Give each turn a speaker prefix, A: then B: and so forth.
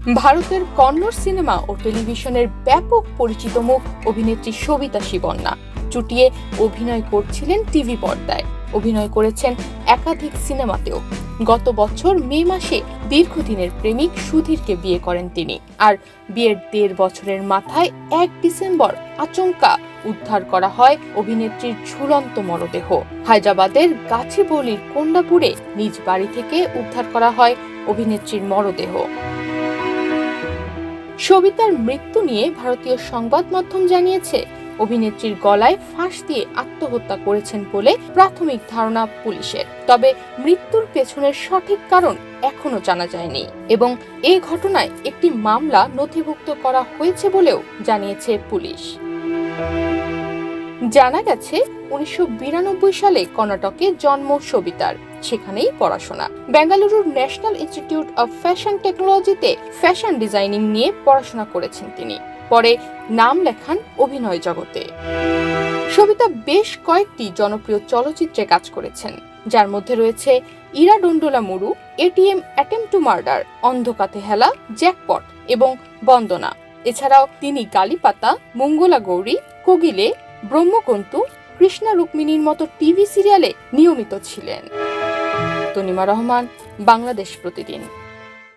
A: ভারতের কন্নড় সিনেমা ও টেলিভিশনের ব্যাপক পরিচিত মুখ অভিনেত্রী সবিতা শিবন্না চুটিয়ে অভিনয় করছিলেন টিভি পর্দায়। অভিনয় করেছেন একাধিক সিনেমাতেও। গত বছর মে মাসে দীর্ঘদিনের প্রেমিক সুধীরকে বিয়ে করেন তিনি। আর বিয়ের 1.5 বছরের মাথায় 1 ডিসেম্বর আচমকা উদ্ধার করা হয় অভিনেত্রীর ঝুলন্ত মরদেহ। হায়দ্রাবাদের গাছিবৌলির কোন্ডাপুরে নিজ বাড়ি থেকে উদ্ধার করা হয় অভিনেত্রীর মরদেহ। সবিতার মৃত্যু নিয়ে ভারতীয় সংবাদ মাধ্যম জানিয়েছে, অভিনেত্রীর গলায় ফাঁস দিয়ে আত্মহত্যা করেছেন বলে প্রাথমিক ধারণা পুলিশের। তবে মৃত্যুর পেছনের সঠিক কারণ এখনো জানা যায়নি এবং এই ঘটনায় একটি মামলা নথিভুক্ত করা হয়েছে বলেও জানিয়েছে পুলিশ। জানা গেছে 1992 সালে কর্ণাটকে জন্ম সবিতার, সেখানেই পড়াশোনা। বেঙ্গালুরুর ন্যাশনাল ইনস্টিটিউট অব ফ্যাশন টেকনোলজিতে ফ্যাশন ডিজাইনিং নিয়ে পড়াশোনা করেছেন তিনি। পরে নাম লেখান অভিনয় জগতে। সবিতা বেশ কয়েকটি জনপ্রিয় চলচ্চিত্রে কাজ করেছেন, যার মধ্যে রয়েছে ইরাডন্ডোলা মুরু, এটিএম অ্যাটেম্প টু মার্ডার, অন্ধকাতে হেলা, জ্যাকপট এবং বন্দনা। এছাড়াও তিনি গালিপাতা, মঙ্গলা গৌরী, কোগিলে, ব্রহ্মকন্তু, কৃষ্ণা রুক্মিণীর মতো টিভি সিরিয়ালে নিয়মিত ছিলেন। তনিমা রহমান, বাংলাদেশ প্রতিদিন।